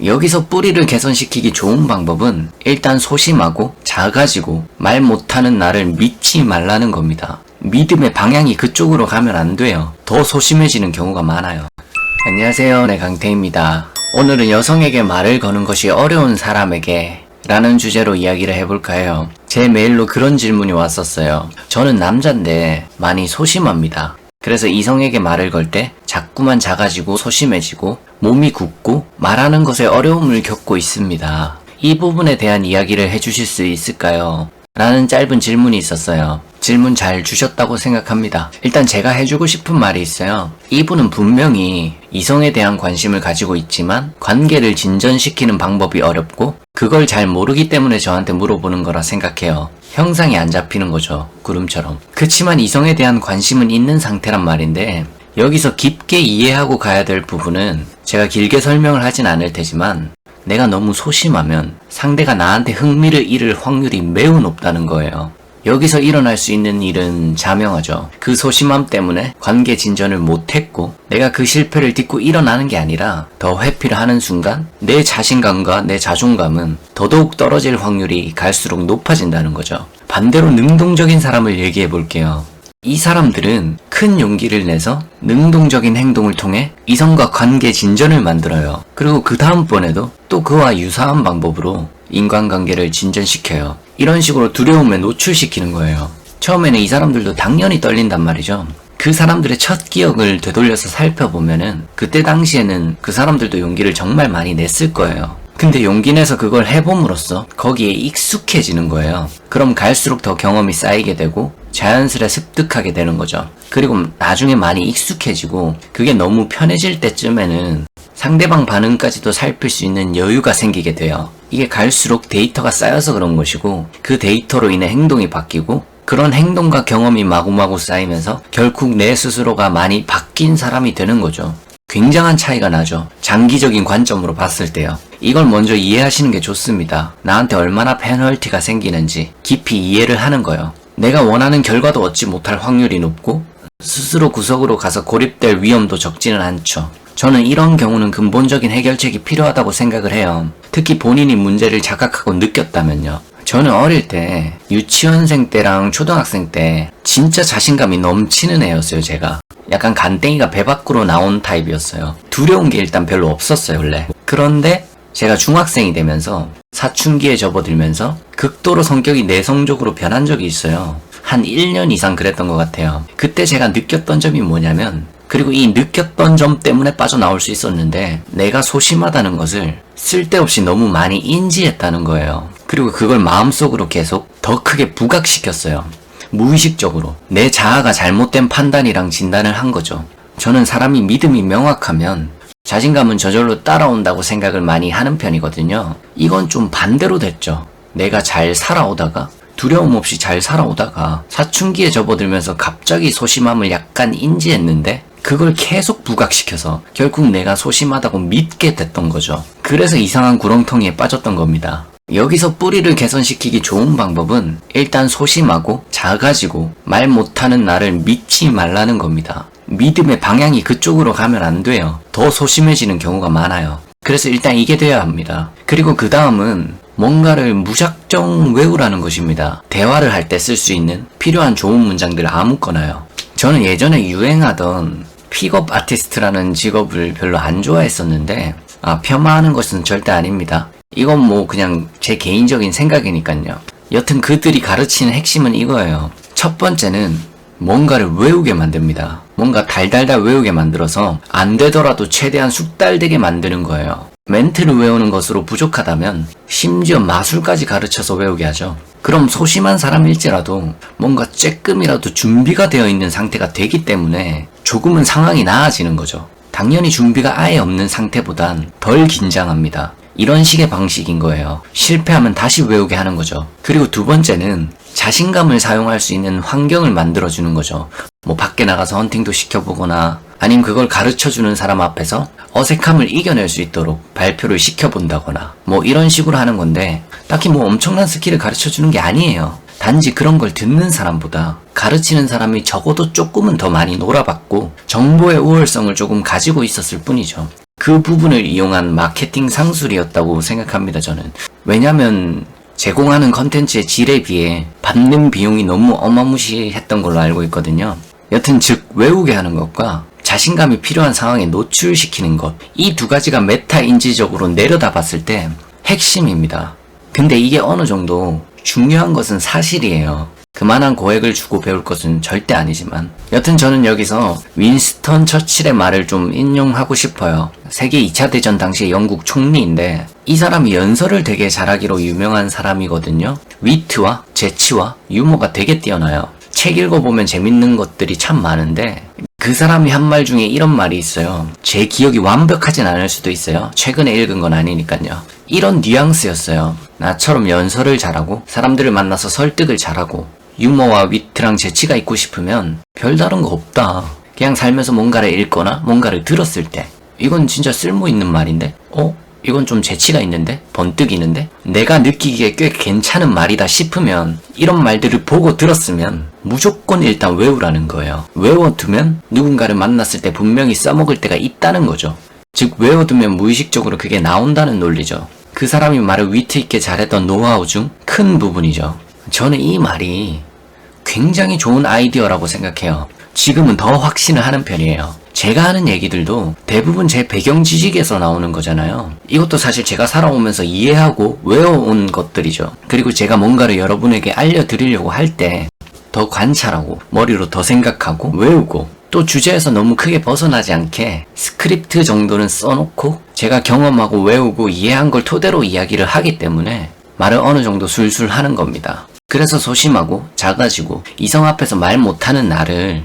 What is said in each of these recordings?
여기서 뿌리를 개선시키기 좋은 방법은 일단 소심하고 작아지고 말 못하는 나를 믿지 말라는 겁니다. 믿음의 방향이 그쪽으로 가면 안 돼요. 더 소심해지는 경우가 많아요. 안녕하세요, 네, 강태입니다. 오늘은 여성에게 말을 거는 것이 어려운 사람에게 라는 주제로 이야기를 해볼까 해요. 제 메일로 그런 질문이 왔었어요. 저는 남잔데 많이 소심합니다. 그래서 이성에게 말을 걸 때 자꾸만 작아지고 소심해지고 몸이 굳고 말하는 것에 어려움을 겪고 있습니다. 이 부분에 대한 이야기를 해주실 수 있을까요? 라는 짧은 질문이 있었어요. 질문 잘 주셨다고 생각합니다. 일단 제가 해주고 싶은 말이 있어요. 이분은 분명히 이성에 대한 관심을 가지고 있지만 관계를 진전시키는 방법이 어렵고 그걸 잘 모르기 때문에 저한테 물어보는 거라 생각해요. 형상이 안 잡히는 거죠. 구름처럼. 그치만 이성에 대한 관심은 있는 상태란 말인데 여기서 깊게 이해하고 가야 될 부분은 제가 길게 설명을 하진 않을 테지만 내가 너무 소심하면 상대가 나한테 흥미를 잃을 확률이 매우 높다는 거예요. 여기서 일어날 수 있는 일은 자명하죠. 그 소심함 때문에 관계 진전을 못했고 내가 그 실패를 딛고 일어나는 게 아니라 더 회피를 하는 순간 내 자신감과 내 자존감은 더더욱 떨어질 확률이 갈수록 높아진다는 거죠. 반대로 능동적인 사람을 얘기해 볼게요. 이 사람들은 큰 용기를 내서 능동적인 행동을 통해 이성과 관계 진전을 만들어요. 그리고 그 다음번에도 또 그와 유사한 방법으로 인간관계를 진전시켜요. 이런 식으로 두려움에 노출시키는 거예요. 처음에는 이 사람들도 당연히 떨린단 말이죠. 그 사람들의 첫 기억을 되돌려서 살펴보면은 그때 당시에는 그 사람들도 용기를 정말 많이 냈을 거예요. 근데 용기 내서 그걸 해봄으로써 거기에 익숙해지는 거예요. 그럼 갈수록 더 경험이 쌓이게 되고 자연스레 습득하게 되는 거죠. 그리고 나중에 많이 익숙해지고 그게 너무 편해질 때쯤에는 상대방 반응까지도 살필 수 있는 여유가 생기게 돼요. 이게 갈수록 데이터가 쌓여서 그런 것이고 그 데이터로 인해 행동이 바뀌고 그런 행동과 경험이 마구마구 쌓이면서 결국 내 스스로가 많이 바뀐 사람이 되는 거죠. 굉장한 차이가 나죠. 장기적인 관점으로 봤을 때요. 이걸 먼저 이해하시는 게 좋습니다. 나한테 얼마나 페널티가 생기는지 깊이 이해를 하는 거예요. 내가 원하는 결과도 얻지 못할 확률이 높고 스스로 구석으로 가서 고립될 위험도 적지는 않죠. 저는 이런 경우는 근본적인 해결책이 필요하다고 생각을 해요. 특히 본인이 문제를 자각하고 느꼈다면요. 저는 어릴 때 유치원생 때랑 초등학생 때 진짜 자신감이 넘치는 애였어요. 제가 약간 간땡이가 배 밖으로 나온 타입이었어요. 두려운 게 일단 별로 없었어요 원래. 그런데 제가 중학생이 되면서 사춘기에 접어들면서 극도로 성격이 내성적으로 변한 적이 있어요. 한 1년 이상 그랬던 것 같아요. 그때 제가 느꼈던 점이 뭐냐면 그리고 이 느꼈던 점 때문에 빠져나올 수 있었는데 내가 소심하다는 것을 쓸데없이 너무 많이 인지했다는 거예요. 그리고 그걸 마음속으로 계속 더 크게 부각시켰어요. 무의식적으로 내 자아가 잘못된 판단이랑 진단을 한 거죠. 저는 사람이 믿음이 명확하면 자신감은 저절로 따라온다고 생각을 많이 하는 편이거든요. 이건 좀 반대로 됐죠. 내가 잘 살아오다가 두려움 없이 잘 살아오다가 사춘기에 접어들면서 갑자기 소심함을 약간 인지했는데 그걸 계속 부각시켜서 결국 내가 소심하다고 믿게 됐던 거죠. 그래서 이상한 구렁텅이에 빠졌던 겁니다. 여기서 뿌리를 개선시키기 좋은 방법은 일단 소심하고 작아지고 말 못하는 나를 믿지 말라는 겁니다. 믿음의 방향이 그쪽으로 가면 안 돼요. 더 소심해지는 경우가 많아요. 그래서 일단 이게 돼야 합니다. 그리고 그 다음은 뭔가를 무작정 외우라는 것입니다. 대화를 할 때 쓸 수 있는 필요한 좋은 문장들 아무거나요. 저는 예전에 유행하던 픽업 아티스트라는 직업을 별로 안 좋아했었는데 폄하하는 것은 절대 아닙니다. 이건 뭐 그냥 제 개인적인 생각이니까요. 여튼 그들이 가르치는 핵심은 이거예요. 첫 번째는 뭔가를 외우게 만듭니다. 뭔가 달달달 외우게 만들어서 안 되더라도 최대한 숙달되게 만드는 거예요. 멘트를 외우는 것으로 부족하다면 심지어 마술까지 가르쳐서 외우게 하죠. 그럼 소심한 사람일지라도 뭔가 쬐끔이라도 준비가 되어 있는 상태가 되기 때문에 조금은 상황이 나아지는 거죠. 당연히 준비가 아예 없는 상태보단 덜 긴장합니다. 이런 식의 방식인 거예요. 실패하면 다시 외우게 하는 거죠. 그리고 두 번째는 자신감을 사용할 수 있는 환경을 만들어주는 거죠. 뭐 밖에 나가서 헌팅도 시켜보거나 아니면 그걸 가르쳐주는 사람 앞에서 어색함을 이겨낼 수 있도록 발표를 시켜본다거나 뭐 이런 식으로 하는 건데 딱히 뭐 엄청난 스킬을 가르쳐주는 게 아니에요. 단지 그런 걸 듣는 사람보다 가르치는 사람이 적어도 조금은 더 많이 놀아봤고 정보의 우월성을 조금 가지고 있었을 뿐이죠. 그 부분을 이용한 마케팅 상술이었다고 생각합니다, 저는. 왜냐면 제공하는 컨텐츠의 질에 비해 받는 비용이 너무 어마무시했던 걸로 알고 있거든요. 여튼 즉 외우게 하는 것과 자신감이 필요한 상황에 노출시키는 것, 이 두 가지가 메타인지적으로 내려다 봤을 때 핵심입니다. 근데 이게 어느 정도 중요한 것은 사실이에요. 그만한 고액을 주고 배울 것은 절대 아니지만, 여튼 저는 여기서 윈스턴 처칠의 말을 좀 인용하고 싶어요. 세계 2차 대전 당시 영국 총리인데 이 사람이 연설을 되게 잘하기로 유명한 사람이거든요. 위트와 재치와 유머가 되게 뛰어나요. 책 읽어보면 재밌는 것들이 참 많은데 그 사람이 한 말 중에 이런 말이 있어요. 제 기억이 완벽하진 않을 수도 있어요. 최근에 읽은 건 아니니까요. 이런 뉘앙스였어요. 나처럼 연설을 잘하고 사람들을 만나서 설득을 잘하고 유머와 위트랑 재치가 있고 싶으면 별다른 거 없다. 그냥 살면서 뭔가를 읽거나 뭔가를 들었을 때 이건 진짜 쓸모 있는 말인데? 이건 좀 재치가 있는데? 번뜩이는데? 내가 느끼기에 꽤 괜찮은 말이다 싶으면 이런 말들을 보고 들었으면 무조건 일단 외우라는 거예요. 외워두면 누군가를 만났을 때 분명히 써먹을 때가 있다는 거죠. 즉 외워두면 무의식적으로 그게 나온다는 논리죠. 그 사람이 말을 위트 있게 잘했던 노하우 중 큰 부분이죠. 저는 이 말이 굉장히 좋은 아이디어라고 생각해요. 지금은 더 확신을 하는 편이에요. 제가 하는 얘기들도 대부분 제 배경 지식에서 나오는 거잖아요. 이것도 사실 제가 살아오면서 이해하고 외워온 것들이죠. 그리고 제가 뭔가를 여러분에게 알려드리려고 할 때 더 관찰하고 머리로 더 생각하고 외우고 또 주제에서 너무 크게 벗어나지 않게 스크립트 정도는 써놓고 제가 경험하고 외우고 이해한 걸 토대로 이야기를 하기 때문에 말을 어느 정도 술술 하는 겁니다. 그래서 소심하고 작아지고 이성 앞에서 말 못하는 나를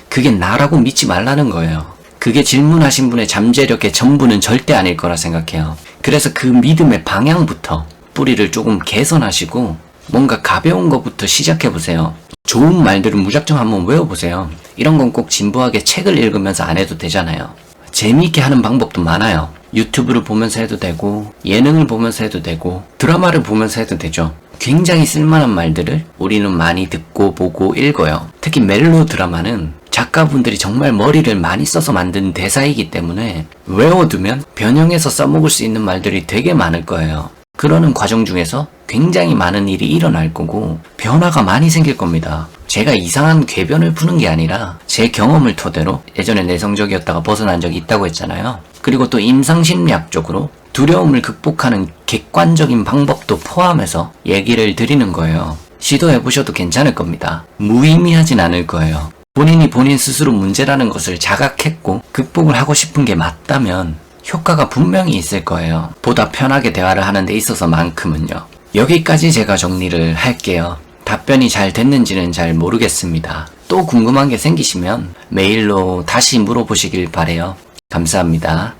그게 나라고 믿지 말라는 거예요. 그게 질문하신 분의 잠재력의 전부는 절대 아닐 거라 생각해요. 그래서 그 믿음의 방향부터 뿌리를 조금 개선하시고 뭔가 가벼운 것부터 시작해보세요. 좋은 말들은 무작정 한번 외워보세요. 이런 건 꼭 진부하게 책을 읽으면서 안 해도 되잖아요. 재미있게 하는 방법도 많아요. 유튜브를 보면서 해도 되고 예능을 보면서 해도 되고 드라마를 보면서 해도 되죠. 굉장히 쓸만한 말들을 우리는 많이 듣고 보고 읽어요. 특히 멜로 드라마는 작가분들이 정말 머리를 많이 써서 만든 대사이기 때문에 외워두면 변형해서 써먹을 수 있는 말들이 되게 많을 거예요. 그러는 과정 중에서 굉장히 많은 일이 일어날 거고 변화가 많이 생길 겁니다. 제가 이상한 궤변을 푸는 게 아니라 제 경험을 토대로 예전에 내성적이었다가 벗어난 적이 있다고 했잖아요. 그리고 또 임상심리학적으로 두려움을 극복하는 객관적인 방법도 포함해서 얘기를 드리는 거예요. 시도해보셔도 괜찮을 겁니다. 무의미하진 않을 거예요. 본인이 본인 스스로 문제라는 것을 자각했고 극복을 하고 싶은 게 맞다면 효과가 분명히 있을 거예요. 보다 편하게 대화를 하는 데 있어서만큼은요. 여기까지 제가 정리를 할게요. 답변이 잘 됐는지는 잘 모르겠습니다. 또 궁금한 게 생기시면 메일로 다시 물어보시길 바래요. 감사합니다.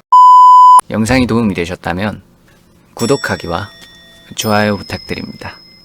영상이 도움이 되셨다면 구독하기와 좋아요 부탁드립니다.